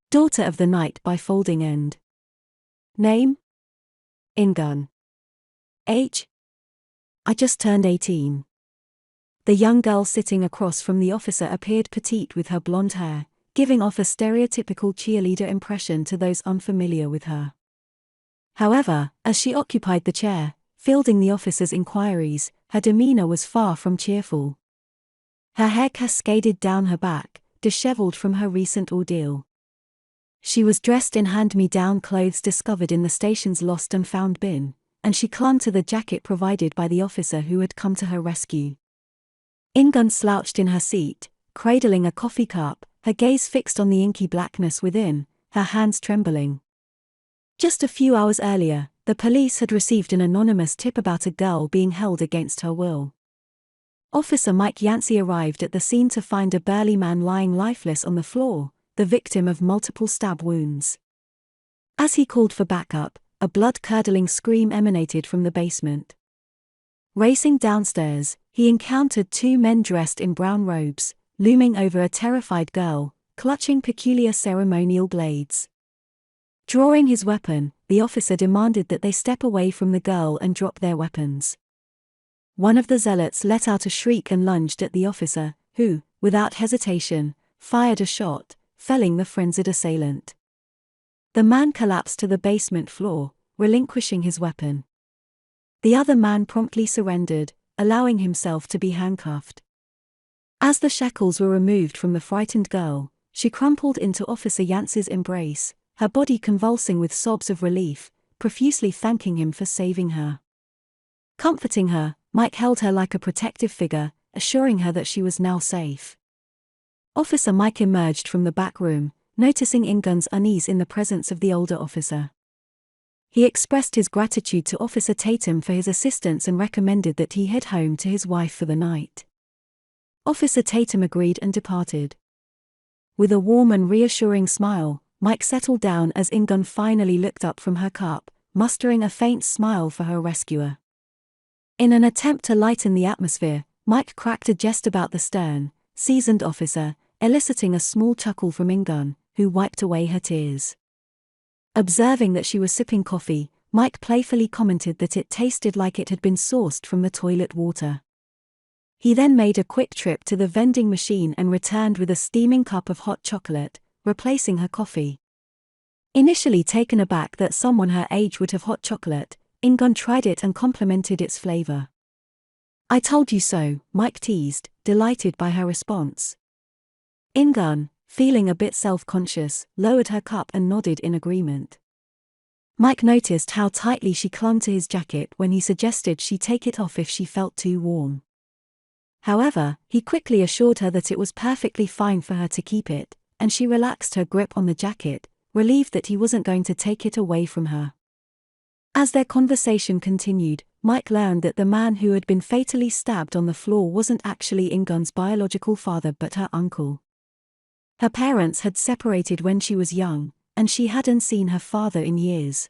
Daughter of the Night by FoldingEnd. Name? Ingun. Age? I just turned 18. The young girl sitting across from the officer appeared petite with her blonde hair, giving off a stereotypical cheerleader impression to those unfamiliar with her. However, as she occupied the chair, fielding the officer's inquiries, her demeanor was far from cheerful. Her hair cascaded down her back, disheveled from her recent ordeal. She was dressed in hand-me-down clothes discovered in the station's lost and found bin, and she clung to the jacket provided by the officer who had come to her rescue. Ingun slouched in her seat, cradling a coffee cup, her gaze fixed on the inky blackness within, her hands trembling. Just a few hours earlier, the police had received an anonymous tip about a girl being held against her will. Officer Mike Yancey arrived at the scene to find a burly man lying lifeless on the floor, the victim of multiple stab wounds. As he called for backup, a blood-curdling scream emanated from the basement. Racing downstairs, he encountered two men dressed in brown robes, looming over a terrified girl, clutching peculiar ceremonial blades. Drawing his weapon, the officer demanded that they step away from the girl and drop their weapons. One of the zealots let out a shriek and lunged at the officer, who, without hesitation, fired a shot, felling the frenzied assailant. The man collapsed to the basement floor, relinquishing his weapon. The other man promptly surrendered, allowing himself to be handcuffed. As the shackles were removed from the frightened girl, she crumpled into Officer Yancey's embrace, her body convulsing with sobs of relief, profusely thanking him for saving her. Comforting her, Mike held her like a protective figure, assuring her that she was now safe. Officer Mike emerged from the back room, noticing Ingun's unease in the presence of the older officer. He expressed his gratitude to Officer Tatum for his assistance and recommended that he head home to his wife for the night. Officer Tatum agreed and departed. With a warm and reassuring smile, Mike settled down as Ingun finally looked up from her cup, mustering a faint smile for her rescuer. In an attempt to lighten the atmosphere, Mike cracked a jest about the stern, seasoned officer, eliciting a small chuckle from Ingun, who wiped away her tears. Observing that she was sipping coffee, Mike playfully commented that it tasted like it had been sourced from the toilet water. He then made a quick trip to the vending machine and returned with a steaming cup of hot chocolate, replacing her coffee. Initially taken aback that someone her age would have hot chocolate, Ingun tried it and complimented its flavor. "I told you so," Mike teased, delighted by her response. Ingun, feeling a bit self-conscious, lowered her cup and nodded in agreement. Mike noticed how tightly she clung to his jacket when he suggested she take it off if she felt too warm. However, he quickly assured her that it was perfectly fine for her to keep it, and she relaxed her grip on the jacket, relieved that he wasn't going to take it away from her. As their conversation continued, Mike learned that the man who had been fatally stabbed on the floor wasn't actually Ingun's biological father but her uncle. Her parents had separated when she was young, and she hadn't seen her father in years.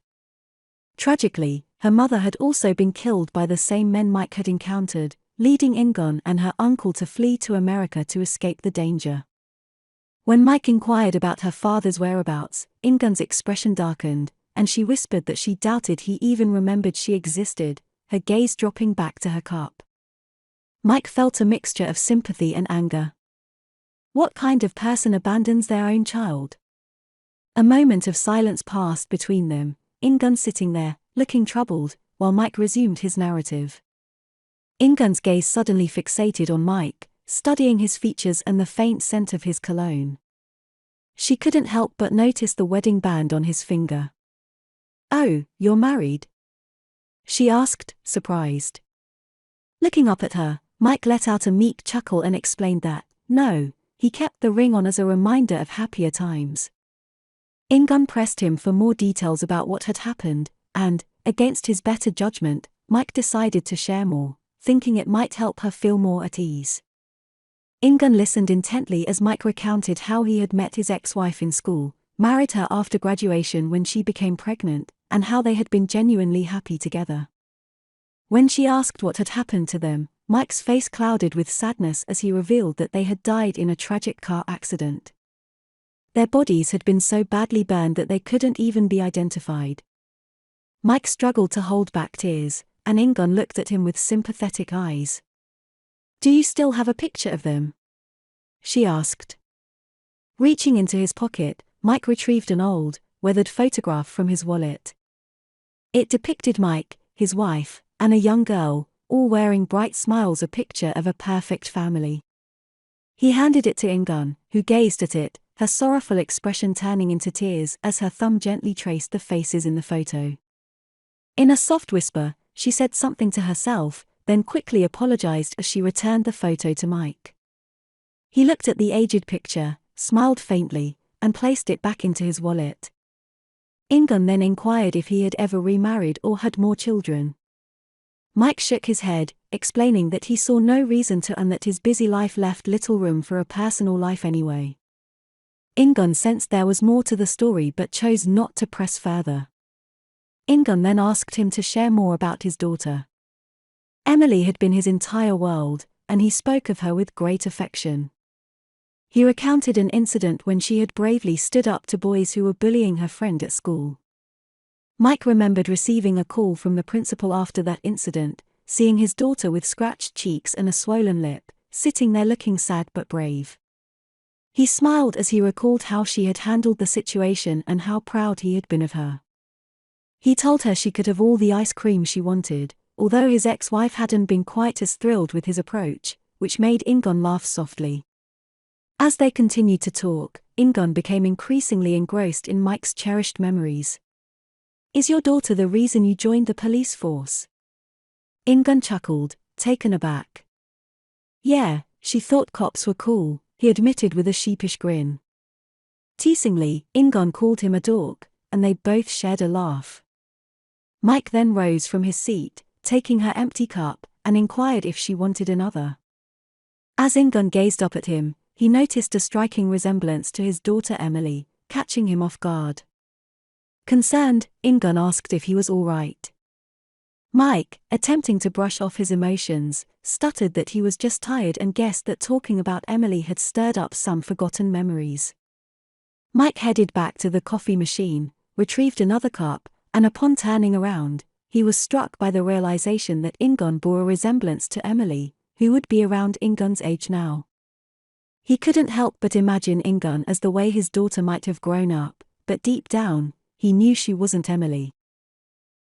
Tragically, her mother had also been killed by the same men Mike had encountered, leading Ingun and her uncle to flee to America to escape the danger. When Mike inquired about her father's whereabouts, Ingun's expression darkened, and she whispered that she doubted he even remembered she existed, her gaze dropping back to her cup. Mike felt a mixture of sympathy and anger. What kind of person abandons their own child? A moment of silence passed between them, Ingun sitting there, looking troubled, while Mike resumed his narrative. Ingun's gaze suddenly fixated on Mike, studying his features and the faint scent of his cologne. She couldn't help but notice the wedding band on his finger. "Oh, you're married?" she asked, surprised. Looking up at her, Mike let out a meek chuckle and explained that, no, he kept the ring on as a reminder of happier times. Ingun pressed him for more details about what had happened, and, against his better judgment, Mike decided to share more, thinking it might help her feel more at ease. Ingun listened intently as Mike recounted how he had met his ex-wife in school, married her after graduation when she became pregnant, and how they had been genuinely happy together. When she asked what had happened to them, Mike's face clouded with sadness as he revealed that they had died in a tragic car accident. Their bodies had been so badly burned that they couldn't even be identified. Mike struggled to hold back tears, and Ingun looked at him with sympathetic eyes. "Do you still have a picture of them?" she asked. Reaching into his pocket, Mike retrieved an old, weathered photograph from his wallet. It depicted Mike, his wife, and a young girl, all wearing bright smiles, a picture of a perfect family. He handed it to Ingun, who gazed at it, her sorrowful expression turning into tears as her thumb gently traced the faces in the photo. In a soft whisper, she said something to herself, then quickly apologized as she returned the photo to Mike. He looked at the aged picture, smiled faintly, and placed it back into his wallet. Ingun then inquired if he had ever remarried or had more children. Mike shook his head, explaining that he saw no reason to and that his busy life left little room for a personal life anyway. Ingun sensed there was more to the story but chose not to press further. Ingun then asked him to share more about his daughter. Emily had been his entire world, and he spoke of her with great affection. He recounted an incident when she had bravely stood up to boys who were bullying her friend at school. Mike remembered receiving a call from the principal after that incident, seeing his daughter with scratched cheeks and a swollen lip, sitting there looking sad but brave. He smiled as he recalled how she had handled the situation and how proud he had been of her. He told her she could have all the ice cream she wanted, although his ex-wife hadn't been quite as thrilled with his approach, which made Ingun laugh softly. As they continued to talk, Ingun became increasingly engrossed in Mike's cherished memories. "Is your daughter the reason you joined the police force?" Ingun chuckled, taken aback. "Yeah, she thought cops were cool," he admitted with a sheepish grin. Teasingly, Ingun called him a dork, and they both shared a laugh. Mike then rose from his seat, taking her empty cup, and inquired if she wanted another. As Ingun gazed up at him, he noticed a striking resemblance to his daughter Emily, catching him off guard. Concerned, Ingun asked if he was all right. Mike, attempting to brush off his emotions, stuttered that he was just tired and guessed that talking about Emily had stirred up some forgotten memories. Mike headed back to the coffee machine, retrieved another cup, and upon turning around, he was struck by the realization that Ingun bore a resemblance to Emily, who would be around Ingun's age now. He couldn't help but imagine Ingun as the way his daughter might have grown up, but deep down, he knew she wasn't Emily.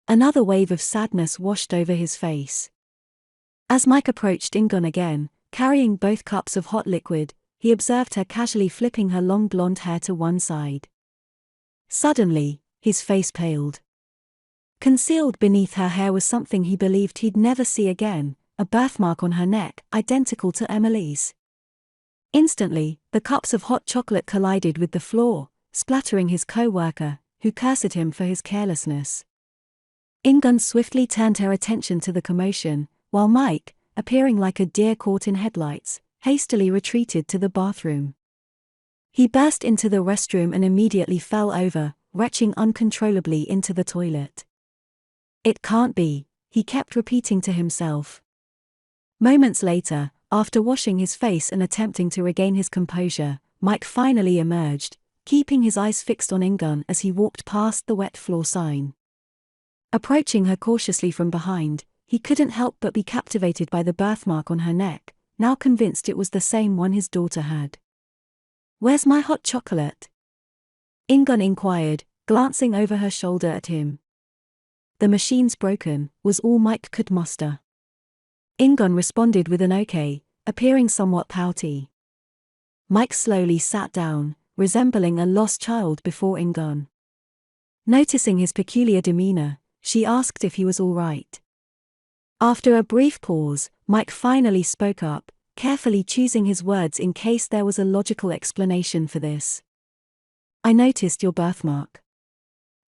Another wave of sadness washed over his face. As Mike approached Ingun again, carrying both cups of hot liquid, he observed her casually flipping her long blonde hair to one side. Suddenly, his face paled. Concealed beneath her hair was something he believed he'd never see again, a birthmark on her neck, identical to Emily's. Instantly, the cups of hot chocolate collided with the floor, splattering his co-worker, who cursed him for his carelessness. Ingun swiftly turned her attention to the commotion, while Mike, appearing like a deer caught in headlights, hastily retreated to the bathroom. He burst into the restroom and immediately fell over, retching uncontrollably into the toilet. "It can't be," he kept repeating to himself. Moments later, after washing his face and attempting to regain his composure, Mike finally emerged, keeping his eyes fixed on Ingun as he walked past the wet floor sign. Approaching her cautiously from behind, he couldn't help but be captivated by the birthmark on her neck, now convinced it was the same one his daughter had. "Where's my hot chocolate?" Ingun inquired, glancing over her shoulder at him. "The machine's broken," was all Mike could muster. Ingun responded with an okay, appearing somewhat pouty. Mike slowly sat down, resembling a lost child before Ingun. Noticing his peculiar demeanor, she asked if he was all right. After a brief pause, Mike finally spoke up, carefully choosing his words in case there was a logical explanation for this. "I noticed your birthmark,"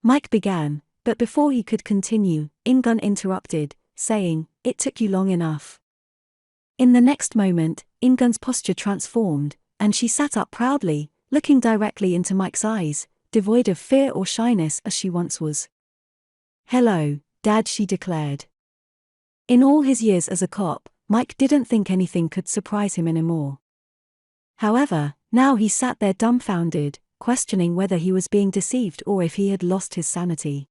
Mike began, but before he could continue, Ingun interrupted, saying, "It took you long enough." In the next moment, Ingun's posture transformed, and she sat up proudly, looking directly into Mike's eyes, devoid of fear or shyness as she once was. "Hello, Dad," she declared. In all his years as a cop, Mike didn't think anything could surprise him anymore. However, now he sat there dumbfounded, questioning whether he was being deceived or if he had lost his sanity.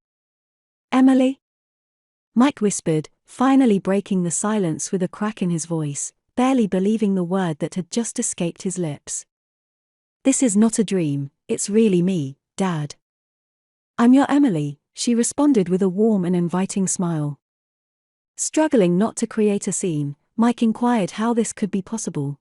"Emily?" Mike whispered, finally breaking the silence with a crack in his voice, barely believing the word that had just escaped his lips. "This is not a dream, it's really me, Dad." "I'm your Emily," she responded with a warm and inviting smile. Struggling not to create a scene, Mike inquired how this could be possible.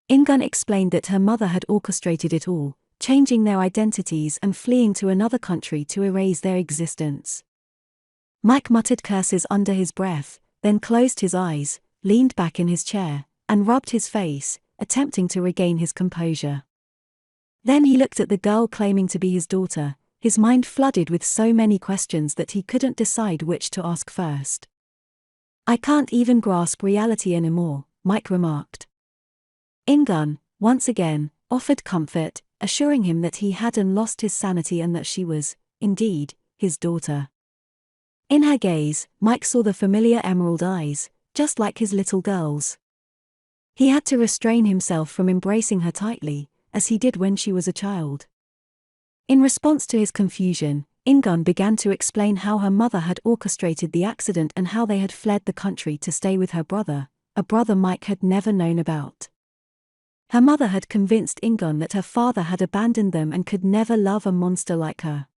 Ingun explained that her mother had orchestrated it all, changing their identities and fleeing to another country to erase their existence. Mike muttered curses under his breath, then closed his eyes, leaned back in his chair, and rubbed his face, attempting to regain his composure. Then he looked at the girl claiming to be his daughter, his mind flooded with so many questions that he couldn't decide which to ask first. "I can't even grasp reality anymore," Mike remarked. Ingun, once again, offered comfort, assuring him that he hadn't lost his sanity and that she was, indeed, his daughter. In her gaze, Mike saw the familiar emerald eyes, just like his little girl's. He had to restrain himself from embracing her tightly, as he did when she was a child. In response to his confusion, Ingun began to explain how her mother had orchestrated the accident and how they had fled the country to stay with her brother, a brother Mike had never known about. Her mother had convinced Ingun that her father had abandoned them and could never love a monster like her.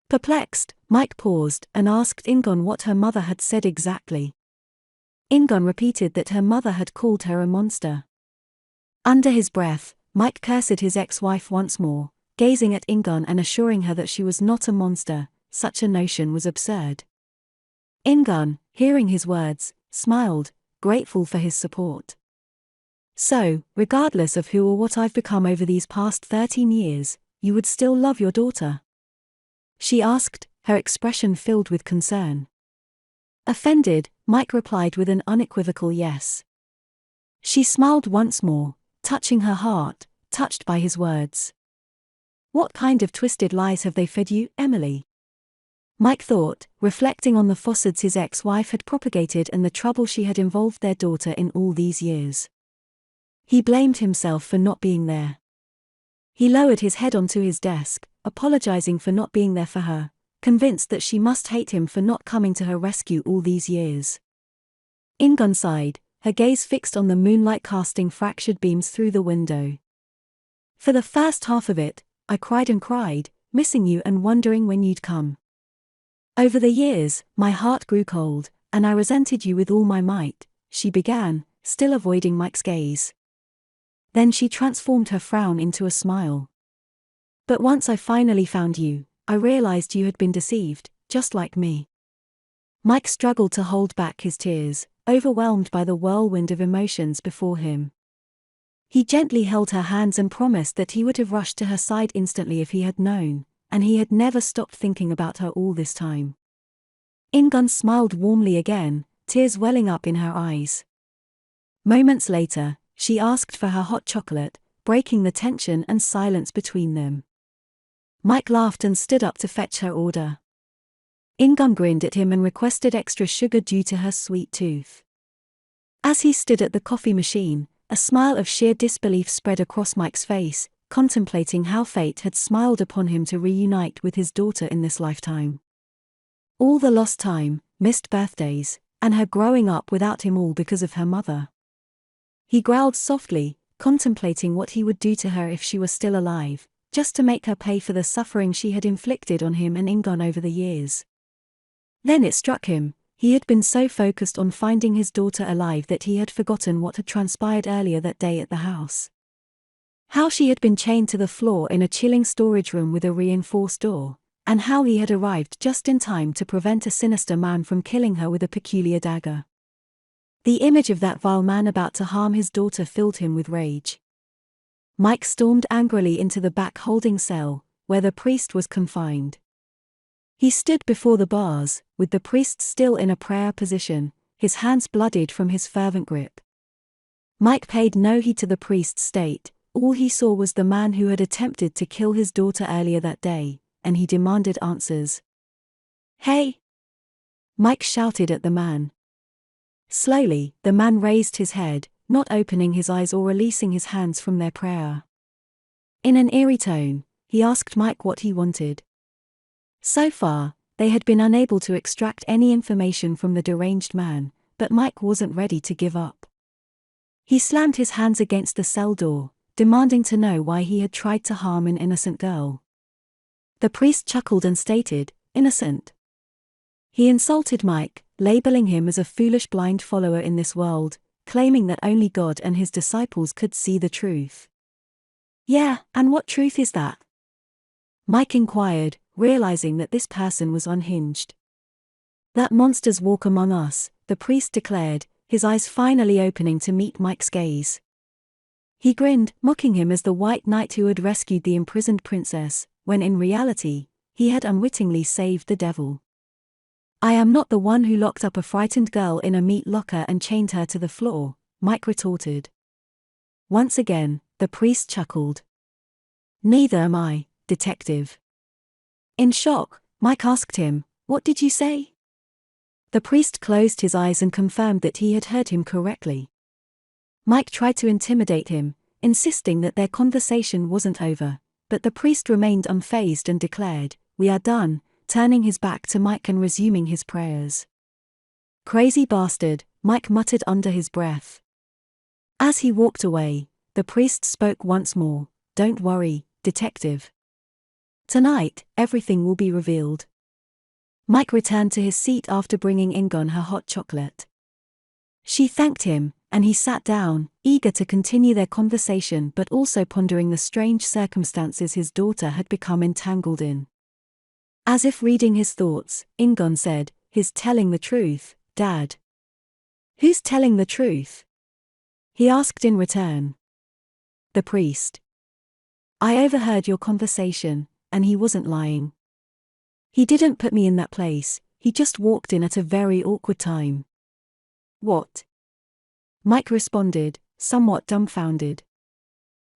Perplexed, Mike paused and asked Ingun what her mother had said exactly. Ingun repeated that her mother had called her a monster. Under his breath, Mike cursed his ex-wife once more, gazing at Ingun and assuring her that she was not a monster. Such a notion was absurd. Ingun, hearing his words, smiled, grateful for his support. "So, regardless of who or what I've become over these past 13 years, you would still love your daughter?" she asked, her expression filled with concern. Offended, Mike replied with an unequivocal yes. She smiled once more, touching her heart, touched by his words. "What kind of twisted lies have they fed you, Emily?" Mike thought, reflecting on the falsehoods his ex-wife had propagated and the trouble she had involved their daughter in all these years. He blamed himself for not being there. He lowered his head onto his desk, apologizing for not being there for her, convinced that she must hate him for not coming to her rescue all these years. Ingun sighed, her gaze fixed on the moonlight casting fractured beams through the window. "For the first half of it, I cried and cried, missing you and wondering when you'd come. Over the years, my heart grew cold, and I resented you with all my might," she began, still avoiding Mike's gaze. Then she transformed her frown into a smile. "But once I finally found you, I realized you had been deceived, just like me." Mike struggled to hold back his tears, overwhelmed by the whirlwind of emotions before him. He gently held her hands and promised that he would have rushed to her side instantly if he had known, and he had never stopped thinking about her all this time. Ingun smiled warmly again, tears welling up in her eyes. Moments later, she asked for her hot chocolate, breaking the tension and silence between them. Mike laughed and stood up to fetch her order. Ingun grinned at him and requested extra sugar due to her sweet tooth. As he stood at the coffee machine, a smile of sheer disbelief spread across Mike's face, contemplating how fate had smiled upon him to reunite with his daughter in this lifetime. All the lost time, missed birthdays, and her growing up without him, all because of her mother. He growled softly, contemplating what he would do to her if she were still alive, just to make her pay for the suffering she had inflicted on him and Ingun over the years. Then it struck him. He had been so focused on finding his daughter alive that he had forgotten what had transpired earlier that day at the house. How she had been chained to the floor in a chilling storage room with a reinforced door, and how he had arrived just in time to prevent a sinister man from killing her with a peculiar dagger. The image of that vile man about to harm his daughter filled him with rage. Mike stormed angrily into the back holding cell, where the priest was confined. He stood before the bars, with the priest still in a prayer position, his hands bloodied from his fervent grip. Mike paid no heed to the priest's state. All he saw was the man who had attempted to kill his daughter earlier that day, and he demanded answers. "Hey!" Mike shouted at the man. Slowly, the man raised his head, not opening his eyes or releasing his hands from their prayer. In an eerie tone, he asked Mike what he wanted. So far, they had been unable to extract any information from the deranged man, but Mike wasn't ready to give up. He slammed his hands against the cell door, demanding to know why he had tried to harm an innocent girl. The priest chuckled and stated, "Innocent." He insulted Mike, labeling him as a foolish blind follower in this world, claiming that only God and his disciples could see the truth. "Yeah, and what truth is that?" Mike inquired, realizing that this person was unhinged. "That monsters walk among us," the priest declared, his eyes finally opening to meet Mike's gaze. He grinned, mocking him as the white knight who had rescued the imprisoned princess, when in reality, he had unwittingly saved the devil. "I am not the one who locked up a frightened girl in a meat locker and chained her to the floor," Mike retorted. Once again, the priest chuckled. "Neither am I, detective." In shock, Mike asked him, "What did you say?" The priest closed his eyes and confirmed that he had heard him correctly. Mike tried to intimidate him, insisting that their conversation wasn't over, but the priest remained unfazed and declared, "We are done," turning his back to Mike and resuming his prayers. "Crazy bastard," Mike muttered under his breath. As he walked away, the priest spoke once more, "Don't worry, detective. Tonight, everything will be revealed." Mike returned to his seat after bringing Ingon her hot chocolate. She thanked him, and he sat down, eager to continue their conversation but also pondering the strange circumstances his daughter had become entangled in. As if reading his thoughts, Ingon said, "He's telling the truth, Dad." "Who's telling the truth?" he asked in return. "The priest. I overheard your conversation, and he wasn't lying. He didn't put me in that place, he just walked in at a very awkward time." "What?" Mike responded, somewhat dumbfounded.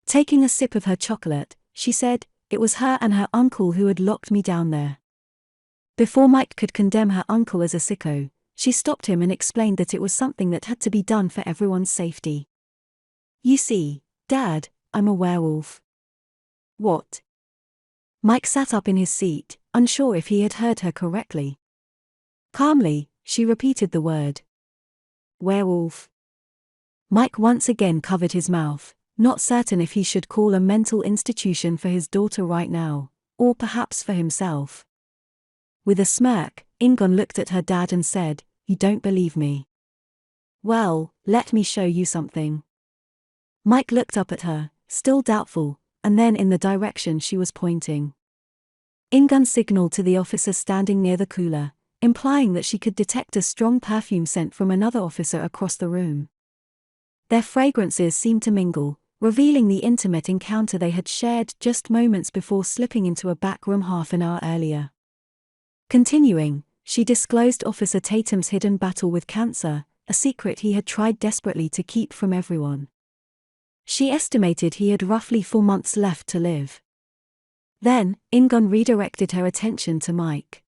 Taking a sip of her chocolate, she said, "It was her and her uncle who had locked me down there." Before Mike could condemn her uncle as a sicko, she stopped him and explained that it was something that had to be done for everyone's safety. "You see, Dad, I'm a werewolf." "What?" Mike sat up in his seat, unsure if he had heard her correctly. Calmly, she repeated the word. "Werewolf." Mike once again covered his mouth, not certain if he should call a mental institution for his daughter right now, or perhaps for himself. With a smirk, Ingon looked at her dad and said, "You don't believe me? Well, let me show you something." Mike looked up at her, still doubtful, and then in the direction she was pointing. Ingun signaled to the officer standing near the cooler, implying that she could detect a strong perfume scent from another officer across the room. Their fragrances seemed to mingle, revealing the intimate encounter they had shared just moments before slipping into a back room half an hour earlier. Continuing, she disclosed Officer Tatum's hidden battle with cancer, a secret he had tried desperately to keep from everyone. She estimated he had roughly 4 months left to live. Then, Ingun redirected her attention to Mike.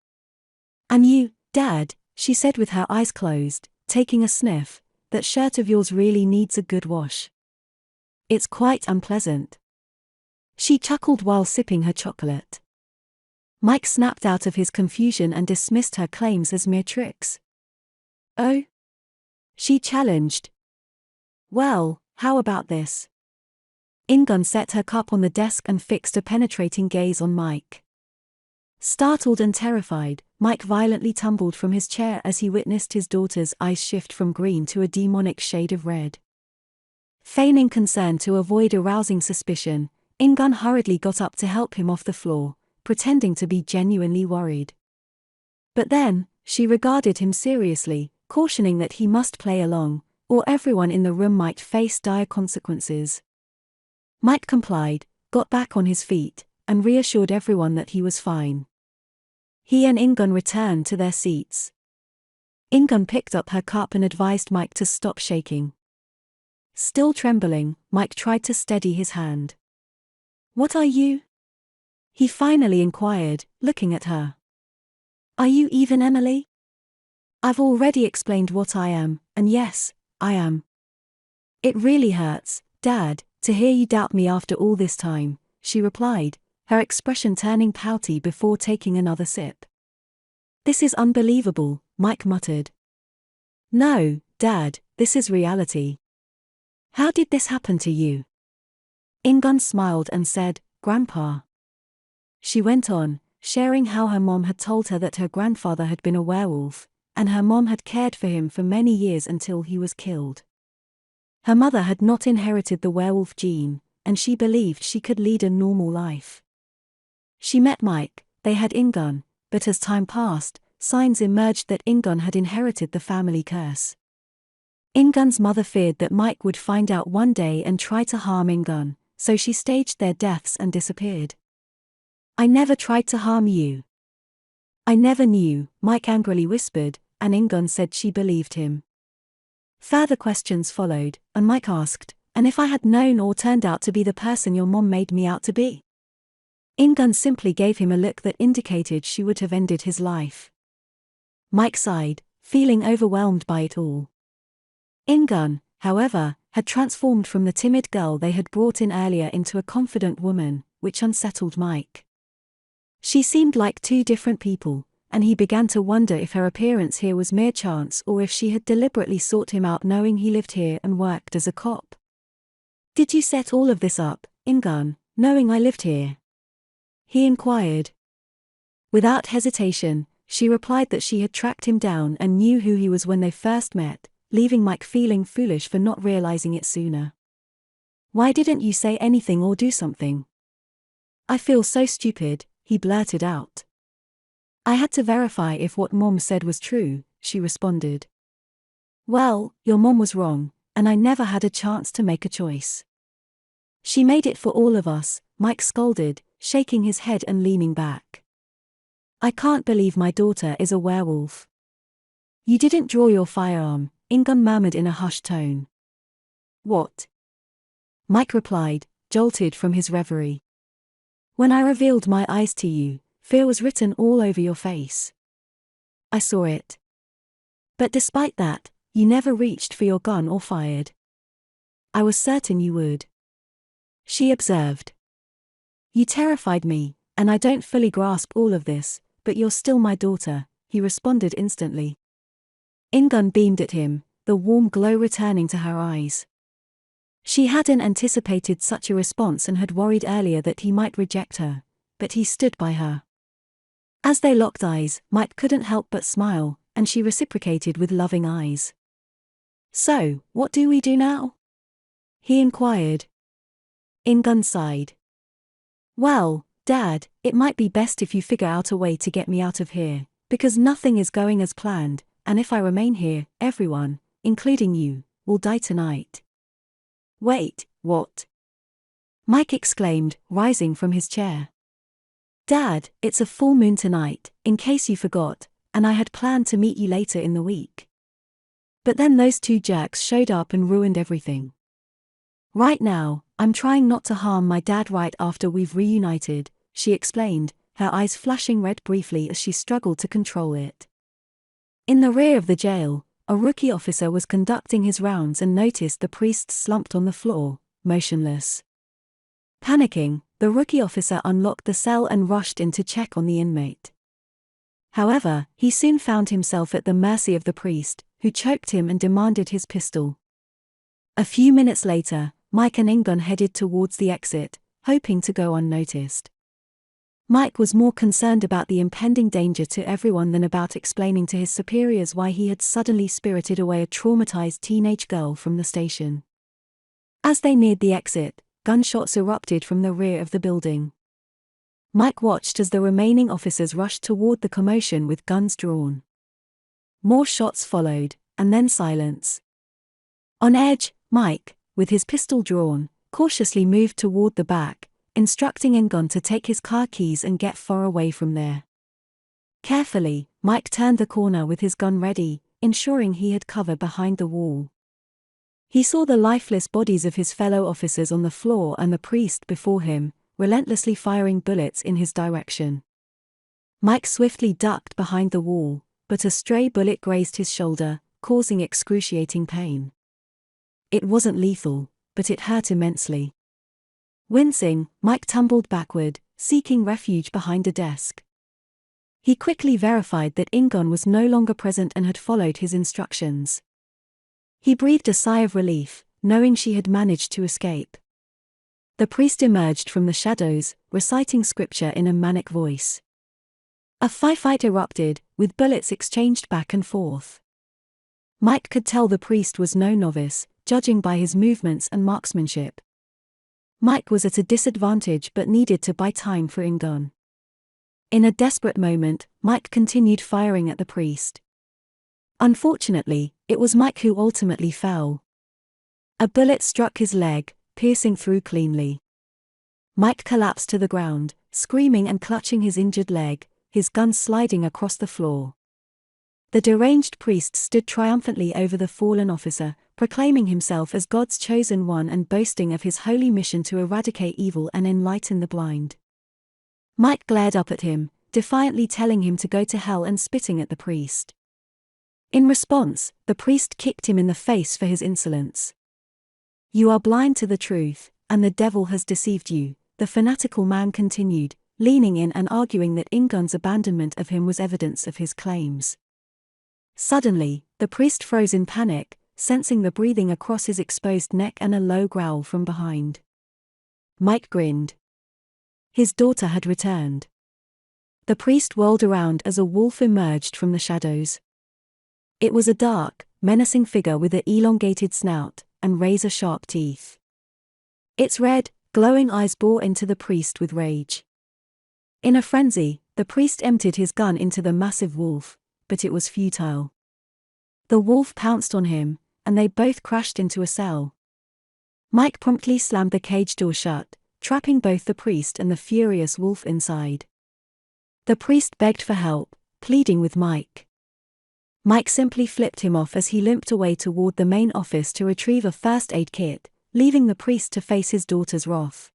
"And you, Dad," she said with her eyes closed, taking a sniff, "that shirt of yours really needs a good wash. It's quite unpleasant." She chuckled while sipping her chocolate. Mike snapped out of his confusion and dismissed her claims as mere tricks. "Oh?" she challenged. "Well, how about this?" Ingun set her cup on the desk and fixed a penetrating gaze on Mike. Startled and terrified, Mike violently tumbled from his chair as he witnessed his daughter's eyes shift from green to a demonic shade of red. Feigning concern to avoid arousing suspicion, Ingun hurriedly got up to help him off the floor, pretending to be genuinely worried. But then, she regarded him seriously, cautioning that he must play along, or everyone in the room might face dire consequences. Mike complied, got back on his feet, and reassured everyone that he was fine. He and Ingun returned to their seats. Ingun picked up her cup and advised Mike to stop shaking. Still trembling, Mike tried to steady his hand. "What are you?" he finally inquired, looking at her. "Are you even Emily?" "I've already explained what I am, and yes, I am." "It really hurts, Dad, to hear you doubt me after all this time," she replied, her expression turning pouty before taking another sip. This is unbelievable, Mike muttered. No, Dad, this is reality. How did this happen to you? Ingun smiled and said, Grandpa. She went on, sharing how her mom had told her that her grandfather had been a werewolf, and her mom had cared for him for many years until he was killed. Her mother had not inherited the werewolf gene, and she believed she could lead a normal life. She met Mike, they had Ingun, but as time passed, signs emerged that Ingun had inherited the family curse. Ingun's mother feared that Mike would find out one day and try to harm Ingun, so she staged their deaths and disappeared. I never tried to harm you. I never knew, Mike angrily whispered, and Ingun said she believed him. Further questions followed, and Mike asked, and if I had known or turned out to be the person your mom made me out to be? Ingun simply gave him a look that indicated she would have ended his life. Mike sighed, feeling overwhelmed by it all. Ingun, however, had transformed from the timid girl they had brought in earlier into a confident woman, which unsettled Mike. She seemed like two different people, and he began to wonder if her appearance here was mere chance or if she had deliberately sought him out knowing he lived here and worked as a cop. Did you set all of this up, Ingun, knowing I lived here? He inquired. Without hesitation, she replied that she had tracked him down and knew who he was when they first met, leaving Mike feeling foolish for not realizing it sooner. Why didn't you say anything or do something? I feel so stupid, he blurted out. I had to verify if what Mom said was true, she responded. Well, your mom was wrong, and I never had a chance to make a choice. She made it for all of us, Mike scolded, shaking his head and leaning back. I can't believe my daughter is a werewolf. You didn't draw your firearm, Ingun murmured in a hushed tone. What? Mike replied, jolted from his reverie. When I revealed my eyes to you, fear was written all over your face. I saw it. But despite that, you never reached for your gun or fired. I was certain you would. She observed. You terrified me, and I don't fully grasp all of this, but you're still my daughter, he responded instantly. Ingun beamed at him, the warm glow returning to her eyes. She hadn't anticipated such a response and had worried earlier that he might reject her, but he stood by her. As they locked eyes, Mike couldn't help but smile, and she reciprocated with loving eyes. So, what do we do now? He inquired. Ingun sighed. Well, Dad, it might be best if you figure out a way to get me out of here, because nothing is going as planned, and if I remain here, everyone, including you, will die tonight. Wait, what? Mike exclaimed, rising from his chair. Dad, it's a full moon tonight, in case you forgot, and I had planned to meet you later in the week. But then those two jerks showed up and ruined everything. Right now, I'm trying not to harm my dad right after we've reunited, she explained, her eyes flashing red briefly as she struggled to control it. In the rear of the jail, a rookie officer was conducting his rounds and noticed the priest slumped on the floor, motionless. Panicking, the rookie officer unlocked the cell and rushed in to check on the inmate. However, he soon found himself at the mercy of the priest, who choked him and demanded his pistol. A few minutes later, Mike and Ingun headed towards the exit, hoping to go unnoticed. Mike was more concerned about the impending danger to everyone than about explaining to his superiors why he had suddenly spirited away a traumatized teenage girl from the station. As they neared the exit, gunshots erupted from the rear of the building. Mike watched as the remaining officers rushed toward the commotion with guns drawn. More shots followed, and then silence. On edge, Mike, with his pistol drawn, cautiously moved toward the back, instructing Ingun to take his car keys and get far away from there. Carefully, Mike turned the corner with his gun ready, ensuring he had cover behind the wall. He saw the lifeless bodies of his fellow officers on the floor and the priest before him, relentlessly firing bullets in his direction. Mike swiftly ducked behind the wall, but a stray bullet grazed his shoulder, causing excruciating pain. It wasn't lethal, but it hurt immensely. Wincing, Mike tumbled backward, seeking refuge behind a desk. He quickly verified that Ingon was no longer present and had followed his instructions. He breathed a sigh of relief, knowing she had managed to escape. The priest emerged from the shadows, reciting scripture in a manic voice. A firefight erupted, with bullets exchanged back and forth. Mike could tell the priest was no novice, judging by his movements and marksmanship. Mike was at a disadvantage but needed to buy time for Ingon. In a desperate moment, Mike continued firing at the priest. Unfortunately, it was Mike who ultimately fell. A bullet struck his leg, piercing through cleanly. Mike collapsed to the ground, screaming and clutching his injured leg, his gun sliding across the floor. The deranged priest stood triumphantly over the fallen officer, proclaiming himself as God's chosen one and boasting of his holy mission to eradicate evil and enlighten the blind. Mike glared up at him, defiantly telling him to go to hell and spitting at the priest. In response, the priest kicked him in the face for his insolence. "You are blind to the truth, and the devil has deceived you," the fanatical man continued, leaning in and arguing that Ingon's abandonment of him was evidence of his claims. Suddenly, the priest froze in panic, sensing the breathing across his exposed neck and a low growl from behind. Mike grinned. His daughter had returned. The priest whirled around as a wolf emerged from the shadows. It was a dark, menacing figure with an elongated snout and razor-sharp teeth. Its red, glowing eyes bore into the priest with rage. In a frenzy, the priest emptied his gun into the massive wolf, but it was futile. The wolf pounced on him, and they both crashed into a cell. Mike promptly slammed the cage door shut, trapping both the priest and the furious wolf inside. The priest begged for help, pleading with Mike. Mike simply flipped him off as he limped away toward the main office to retrieve a first aid kit, leaving the priest to face his daughter's wrath.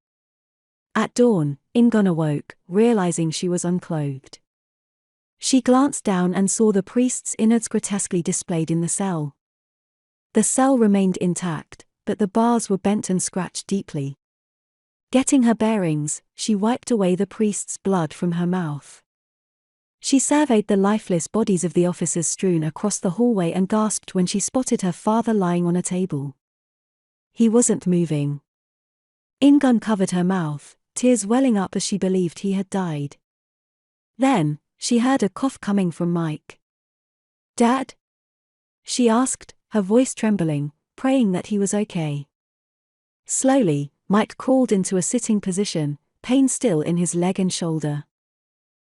At dawn, Ingon awoke, realizing she was unclothed. She glanced down and saw the priest's innards grotesquely displayed in the cell. The cell remained intact, but the bars were bent and scratched deeply. Getting her bearings, she wiped away the priest's blood from her mouth. She surveyed the lifeless bodies of the officers strewn across the hallway and gasped when she spotted her father lying on a table. He wasn't moving. Ingun covered her mouth, tears welling up as she believed he had died. Then, she heard a cough coming from Mike. "Dad?" she asked, her voice trembling, praying that he was okay. Slowly, Mike crawled into a sitting position, pain still in his leg and shoulder.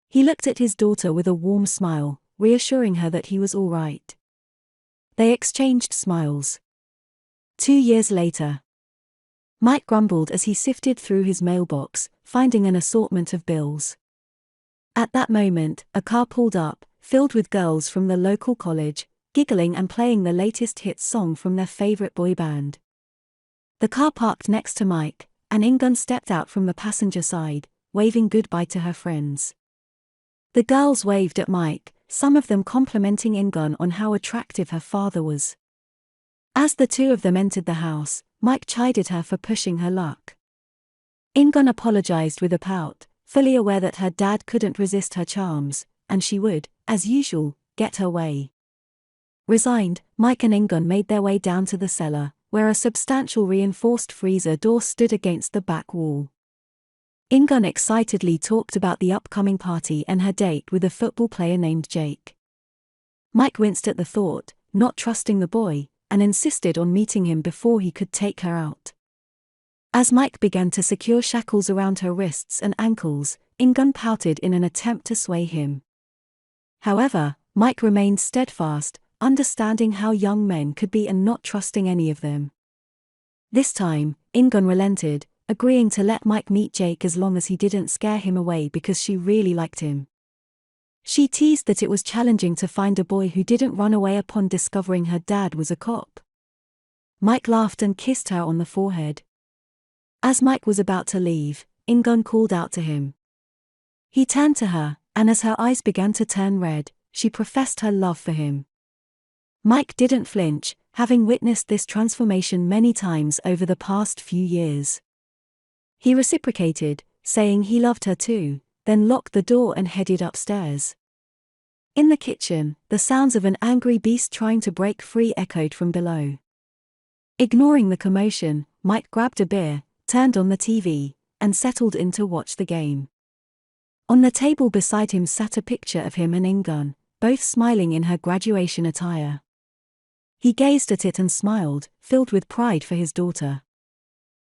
He looked at his daughter with a warm smile, reassuring her that he was all right. They exchanged smiles. 2 years later. Mike grumbled as he sifted through his mailbox, finding an assortment of bills. At that moment, a car pulled up, filled with girls from the local college, giggling and playing the latest hit song from their favorite boy band. The car parked next to Mike, and Ingun stepped out from the passenger side, waving goodbye to her friends. The girls waved at Mike, some of them complimenting Ingun on how attractive her father was. As the two of them entered the house, Mike chided her for pushing her luck. Ingun apologized with a pout, fully aware that her dad couldn't resist her charms, and she would, as usual, get her way. Resigned, Mike and Ingun made their way down to the cellar, where a substantial reinforced freezer door stood against the back wall. Ingun excitedly talked about the upcoming party and her date with a football player named Jake. Mike winced at the thought, not trusting the boy, and insisted on meeting him before he could take her out. As Mike began to secure shackles around her wrists and ankles, Ingun pouted in an attempt to sway him. However, Mike remained steadfast, understanding how young men could be and not trusting any of them. This time, Ingun relented, agreeing to let Mike meet Jake as long as he didn't scare him away because she really liked him. She teased that it was challenging to find a boy who didn't run away upon discovering her dad was a cop. Mike laughed and kissed her on the forehead. As Mike was about to leave, Ingun called out to him. He turned to her, and as her eyes began to turn red, she professed her love for him. Mike didn't flinch, having witnessed this transformation many times over the past few years. He reciprocated, saying he loved her too, then locked the door and headed upstairs. In the kitchen, the sounds of an angry beast trying to break free echoed from below. Ignoring the commotion, Mike grabbed a beer, turned on the TV, and settled in to watch the game. On the table beside him sat a picture of him and Ingun, both smiling in her graduation attire. He gazed at it and smiled, filled with pride for his daughter.